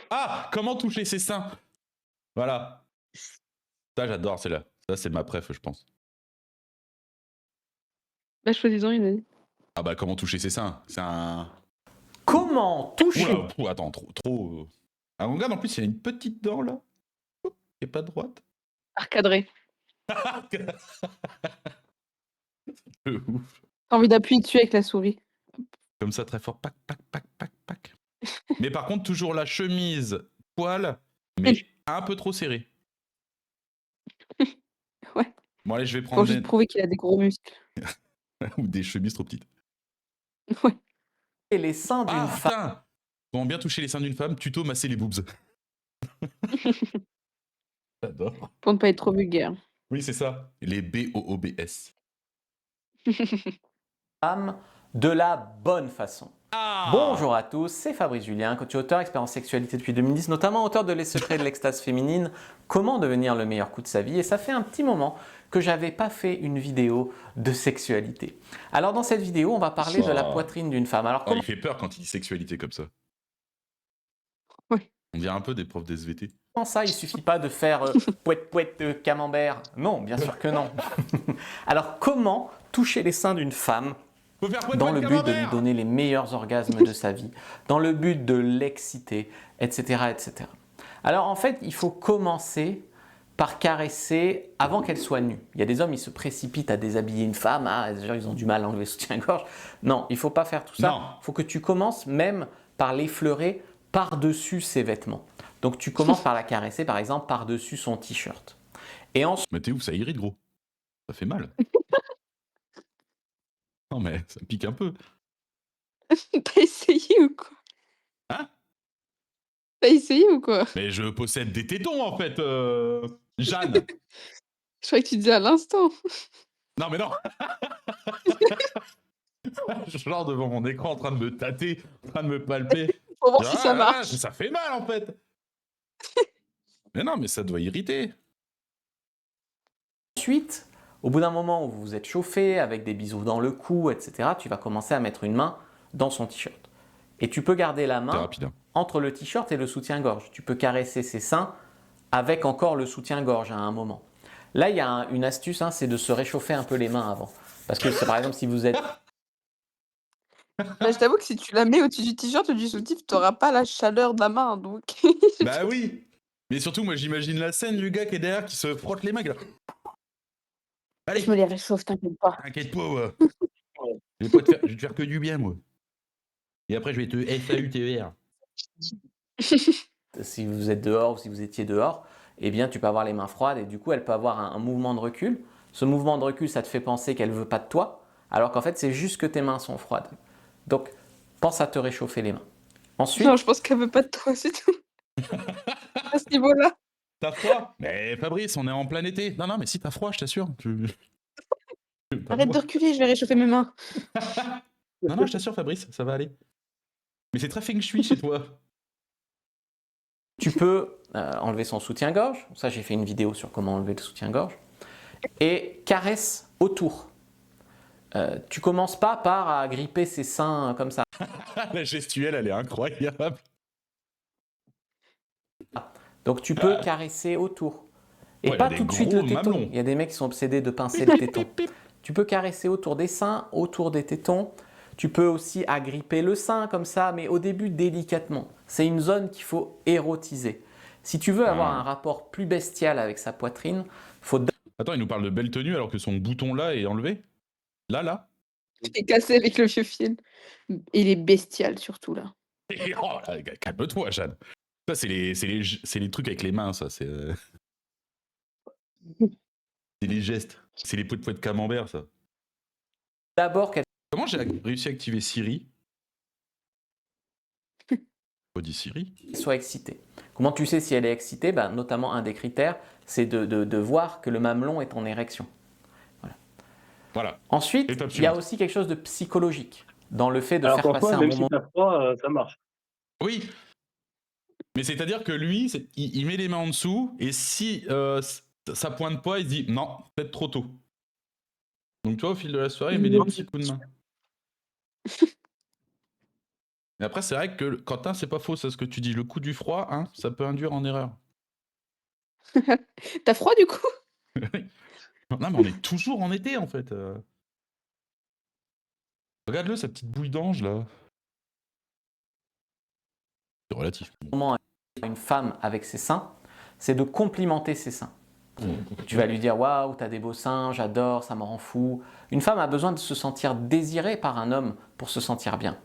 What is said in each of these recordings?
Ah, comment toucher ses seins? Voilà. Ça, j'adore, c'est là. Ça, c'est ma préf, je pense. Bah, choisis-en une, vas-y. Ah bah, comment toucher ses seins? C'est un... Comment toucher... Oula, attends, trop... Ah, regarde, en plus, il y a une petite dent, là. Qui est pas droite. Recadré. De ouf. T'as envie d'appuyer dessus avec la souris. Comme ça, très fort. Pac, pac, pac, pac, pac. Mais par contre, toujours la chemise, poil, mais un peu trop serrée. Ouais. Bon, allez, je vais Pour prendre juste prouver qu'il a des gros muscles. ou des chemises trop petites. Ouais. les seins d'une Ah, femme. putain! Comment bien toucher les seins d'une femme, tuto masser les boobs. J'adore. Pour ne pas être trop vulgaire. Oui, c'est ça. Les BOOBS. De la bonne façon. Ah! Bonjour à tous, c'est Fabrice Julien, coach et auteur, expert en sexualité depuis 2010, notamment auteur de Les secrets de l'extase féminine, comment devenir le meilleur coup de sa vie. Et ça fait un petit moment que j'avais pas fait une vidéo de sexualité. Alors dans cette vidéo, on va parler de la poitrine d'une femme. Alors Oh, il fait peur quand il dit sexualité comme ça. Ouais. On dirait un peu des profs d'SVT. comment ça, il suffit pas de faire pouette camembert? Non, bien sûr que non. Alors comment toucher les seins d'une femme Faut faire dans le but de lui donner les meilleurs orgasmes de sa vie, dans le but de l'exciter, etc., etc. Alors en fait, il faut commencer par caresser avant qu'elle soit nue. Il y a des hommes, ils se précipitent à déshabiller une femme, ah, genre, ils ont du mal à enlever le soutien-gorge. Non, il ne faut pas faire tout ça. Il faut que tu commences même par l'effleurer par-dessus ses vêtements. Donc tu commences par la caresser, par exemple, par-dessus son t-shirt. Et ensuite... Mais t'es ouf, ça irrite, gros. Ça fait mal. Non, mais ça pique un peu. T'as essayé ou quoi? Hein? T'as essayé ou quoi? Mais je possède des tétons, en fait, Jeanne. Je croyais que tu disais à l'instant. Non, mais non. Genre devant mon écran en train de me tâter, en train de me palper. Pour voir si ça marche. Ça fait mal, en fait. Mais non, mais ça doit irriter. Ensuite, au bout d'un moment où vous vous êtes chauffé, avec des bisous dans le cou, etc., tu vas commencer à mettre une main dans son t-shirt. Et tu peux garder la C'est main rapide. Hein. entre le t-shirt et le soutien-gorge. Tu peux caresser ses seins avec encore le soutien-gorge à un moment. Là, il y a une astuce, hein, c'est de se réchauffer un peu les mains avant. Parce que par exemple, si vous êtes... Bah, je t'avoue que si tu la mets au-dessus du t-shirt ou du soutif, t'auras pas la chaleur de la main, donc. Bah oui. Mais surtout, moi, j'imagine la scène du gars qui est derrière, qui se frotte les mains. Là. Allez, Je me les réchauffe, t'inquiète pas. t'inquiète pas, ouais. Je vais te faire que du bien, moi. Et après, je vais te SAUTER. Si vous êtes dehors ou si vous étiez dehors, eh bien, tu peux avoir les mains froides et du coup, elle peut avoir un mouvement de recul. Ce mouvement de recul, ça te fait penser qu'elle ne veut pas de toi, alors qu'en fait, c'est juste que tes mains sont froides. Donc, pense à te réchauffer les mains. Ensuite, Non, je pense qu'elle veut pas de toi, c'est tout. À ce niveau-là. T'as froid? Mais Fabrice, on est en plein été. Non, non, mais si t'as froid, je t'assure. Arrête de reculer, je vais réchauffer mes mains. Non, non, je t'assure, Fabrice, ça va aller. Mais c'est très feng shui chez toi. tu peux enlever son soutien-gorge. Ça, j'ai fait une vidéo sur comment enlever le soutien-gorge. Et caresse autour. Tu commences pas par agripper ses seins comme ça. La gestuelle, elle est incroyable. Donc tu peux caresser autour. Et Ouais, pas il a tout des de suite le gros téton. mamelons. Il y a des mecs qui sont obsédés de pincer le téton. Tu peux caresser autour des seins, autour des tétons. Tu peux aussi agripper le sein comme ça, mais au début délicatement. C'est une zone qu'il faut érotiser. Si tu veux avoir un rapport plus bestial avec sa poitrine, faut... Attends, il nous parle de belle tenue alors que son bouton là est enlevé. Là. Je t'ai cassé avec le vieux fil. Il est bestial, surtout, là. Et oh, là, calme-toi, Jeanne. Ça, c'est les trucs avec les mains, ça. C'est les gestes. C'est les pots de camembert, ça. D'abord qu'elle Comment j'ai réussi à activer Siri? On dit Siri. soit excitée. Comment tu sais si elle est excitée? Notamment, un des critères, c'est de voir que le mamelon est en érection. Voilà. Ensuite, Étape il y a suivante. aussi quelque chose de psychologique dans le fait de Alors faire passer parfois, un même moment. si t'as froid, ça marche. Oui. Mais c'est-à-dire que lui, il met les mains en dessous et si ça pointe pas, il dit non, peut-être trop tôt. Donc toi, au fil de la soirée, il met des petits coups de main. Mais après, c'est vrai que Quentin, c'est pas faux, ça, ce que tu dis. Le coup du froid, hein, ça peut induire en erreur. T'as froid du coup? Non, mais on est toujours en été, en fait. Regarde-le, sa petite bouille d'ange, là. C'est relatif. Comment une femme avec ses seins, c'est de complimenter ses seins. Tu vas lui dire waouh, t'as des beaux seins, j'adore, ça me rend fou. Une femme a besoin de se sentir désirée par un homme pour se sentir bien.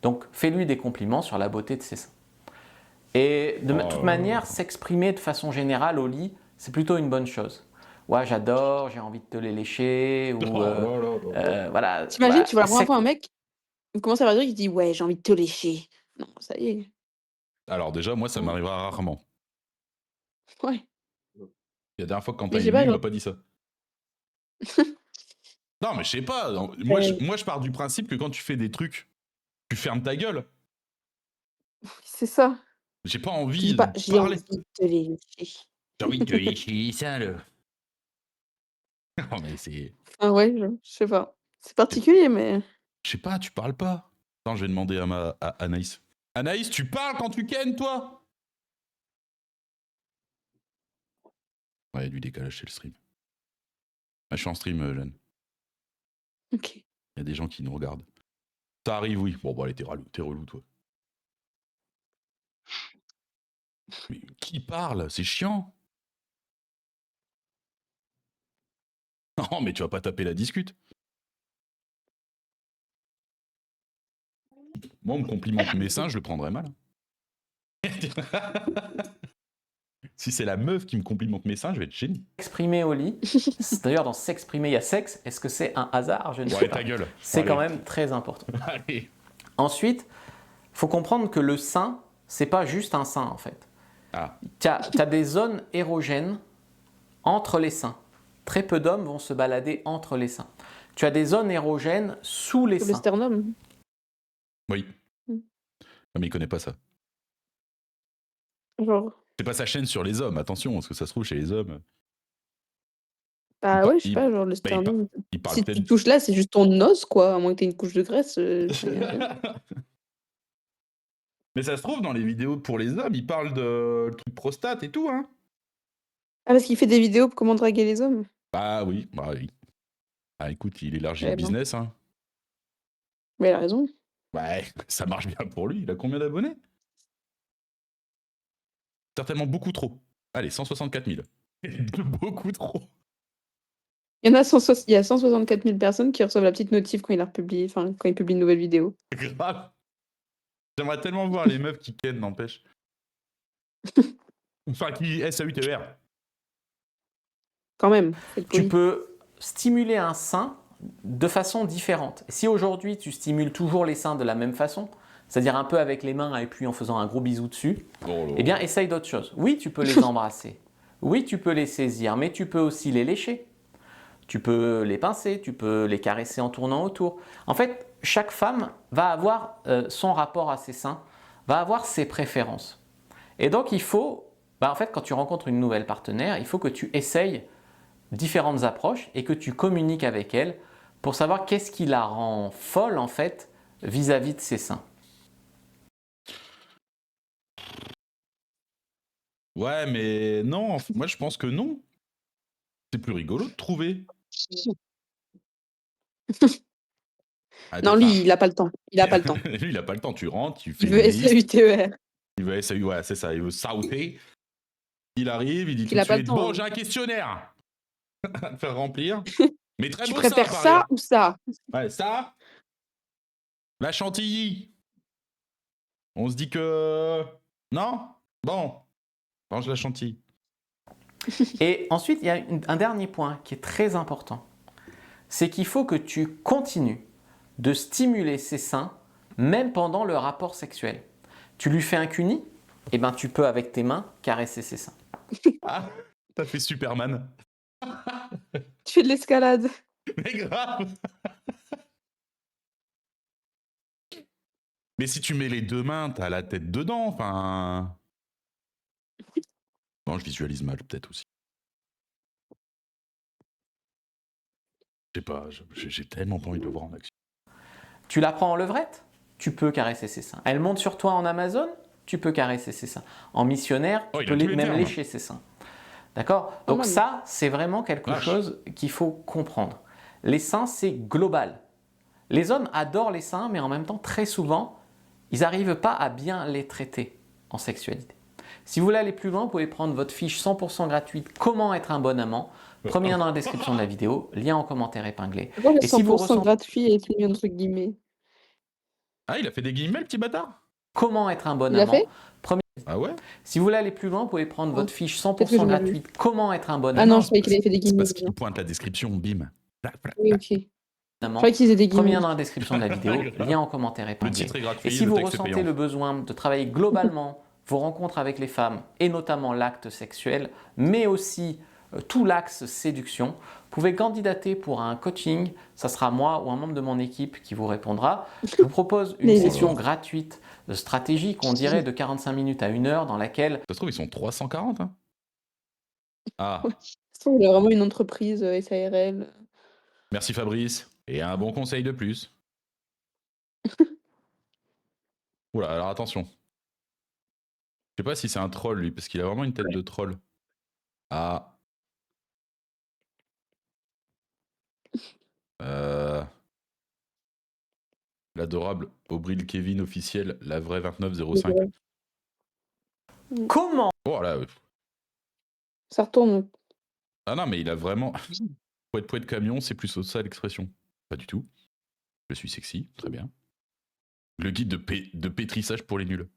Donc fais-lui des compliments sur la beauté de ses seins. Et de toute manière, s'exprimer de façon générale au lit, c'est plutôt une bonne chose. Ouais, j'adore, j'ai envie de te les lécher, ou voilà. T'imagines, tu vois la première c'est- fois un mec, il commence à avoir dire, il dit ouais, j'ai envie de te lécher. Non, ça y est. Alors déjà, moi, ça Ouais. m'arrivera rarement. Ouais. La dernière fois que Quentin Mais je est sais venu, pas, il m'a genre. pas dit ça. Non, mais je sais pas. Euh, Moi, je pars du principe que quand tu fais des trucs, tu fermes ta gueule. C'est ça. J'ai pas Tu dis envie de pas j'ai parler. envie de te lécher. J'ai envie de te lécher ça, là. Non, mais c'est... Ah ouais, je sais pas. C'est particulier, mais. Je sais pas, tu parles pas. Attends, je vais demander à Anaïs. Anaïs, tu parles quand tu kennes, toi? Ouais, il y a du décalage chez le stream. Ah, je suis en stream, Jeanne. Ok. Il y a des gens qui nous regardent. Ça arrive, oui. Bon, allez, t'es relou, toi. Mais qui parle? C'est chiant. Non, mais tu vas pas taper la discute. Moi, on me complimente mes seins, je le prendrais mal. Si c'est la meuf qui me complimente mes seins, je vais être gêné. S'exprimer au lit. D'ailleurs, dans s'exprimer, il y a sexe. Est-ce que c'est un hasard? Je ne sais Ouais, pas. ta gueule. C'est Allez. quand même très important. Allez. Ensuite, il faut comprendre que le sein, c'est pas juste un sein en fait. Ah. Tu as des zones érogènes entre les seins. Très peu d'hommes vont se balader entre les seins. Tu as des zones érogènes sous les Sur le seins. sternum. Oui. Mm. Non, mais il connaît pas ça. Genre. C'est pas sa chaîne sur les hommes, attention, parce que ça se trouve chez les hommes. Bah ouais, je sais il- pas, genre le bah, sternum. il parle Si tu peut-être. touches là, c'est juste ton os, quoi. À moins que t'aies une couche de graisse. Enfin, y a rien. Mais ça se trouve, dans les vidéos pour les hommes, il parle de truc prostate et tout, hein. Ah, parce qu'il fait des vidéos pour comment draguer les hommes. Bah oui, bah oui. Ah écoute, il élargit le Eh ben. business, hein. Mais elle a raison. Ouais, ça marche bien pour lui. Il a combien d'abonnés? Certainement beaucoup trop. Allez, 164 000. Beaucoup trop. Il y a 164 000 personnes qui reçoivent la petite notif quand il a republié, enfin, quand il publie une nouvelle vidéo. Grave. J'aimerais tellement voir les meufs qui kennent, n'empêche. Enfin, qui SAUTER. Quand même, faut être Tu poli. peux stimuler un sein de façon différente. Si aujourd'hui tu stimules toujours les seins de la même façon, c'est-à-dire un peu avec les mains et puis en faisant un gros bisou dessus, eh bien essaye d'autres choses. Oui, tu peux les embrasser. Oui, tu peux les saisir, mais tu peux aussi les lécher. Tu peux les pincer, tu peux les caresser en tournant autour. En fait, chaque femme va avoir son rapport à ses seins, va avoir ses préférences. Et donc il faut, en fait, quand tu rencontres une nouvelle partenaire, il faut que tu essayes différentes approches et que tu communiques avec elle pour savoir qu'est-ce qui la rend folle en fait vis-à-vis de ses seins. Ouais, mais non, moi je pense que non. C'est plus rigolo de trouver. Ah, Non, lui, il a pas le temps. Il a pas le temps. Lui, il a pas le temps. Tu rentres, tu fais Il veut une liste. SAUTER. Il veut SAU, ouais, c'est ça. Il veut sauter. Il arrive, il dit tout Il de a pas le suite temps. bon, hein. j'ai un questionnaire à te faire remplir. Mais très Tu beau ça, préfères par ça ailleurs. ou ça? Ouais, ça, la chantilly. On se dit que. Non? Bon, mange la chantilly. Et ensuite, il y a un dernier point qui est très important. C'est qu'il faut que tu continues de stimuler ses seins même pendant le rapport sexuel. Tu lui fais un cuni, et ben tu peux avec tes mains caresser ses seins. Ah, t'as fait Superman. Tu fais de l'escalade. Mais grave. Mais si tu mets les deux mains, t'as la tête dedans, enfin. Bon, je visualise mal, peut-être aussi. Je sais pas, j'ai tellement pas envie de le voir en action. Tu la prends en levrette? tu peux caresser ses seins. Elle monte sur toi en Amazon, tu peux caresser ses seins. En missionnaire, Oh, tu il peux a tous les même termes. lécher ses seins. D'accord? Pas Donc mal. ça, c'est vraiment quelque Vache. chose qu'il faut comprendre. Les seins, c'est global. Les hommes adorent les seins, mais en même temps, très souvent, ils n'arrivent pas à bien les traiter en sexualité. Si vous voulez aller plus loin, vous pouvez prendre votre fiche 100% gratuite « Comment être un bon amant ». Premier lien dans la description de la vidéo, lien en commentaire épinglé. Pourquoi le Et si vous 100% ressentez gratuit est mis entre guillemets? Ah, il a fait des guillemets, le petit bâtard? comment être un bon Il l'a amant, fait? Ah ouais? si vous voulez aller plus loin, vous pouvez prendre Ah, votre fiche peut-être que 100% j'ai mal lu. gratuite « Comment être un bon Ah non, amant je croyais qu'il avait fait des C'est guillemets. parce qu'il pointe la description, bim. Oui, ok. Je amant ». croyais qu'ils étaient des Premier guillemets. lien dans la description de la vidéo, lien en commentaire Le épinglé. titre est gratuit, Et si le vous texte est ressentez payant. le besoin de travailler globalement vos rencontres avec les femmes et notamment l'acte sexuel, mais aussi tout l'axe séduction, vous pouvez candidater pour un coaching. Ça sera moi ou un membre de mon équipe qui vous répondra. Je vous propose une Mais- session gratuite stratégique, on dirait de 45 minutes à 1 heure, dans laquelle Ça se trouve, ils sont 340. Hein. Ah, Ça se trouve, il a vraiment une entreprise SARL. merci Fabrice. Et un bon conseil de plus. Oula, alors attention. Je sais pas si c'est un troll, lui, parce qu'il a vraiment une tête de troll. Ah. L'adorable Aubril Kevin officiel, la vraie 2905. comment Oh là. Ça retourne. Ah non, mais il a vraiment. Poète camion, c'est plus ça l'expression. Pas du tout. Je suis sexy, très bien. Le guide de pétrissage pour les nuls.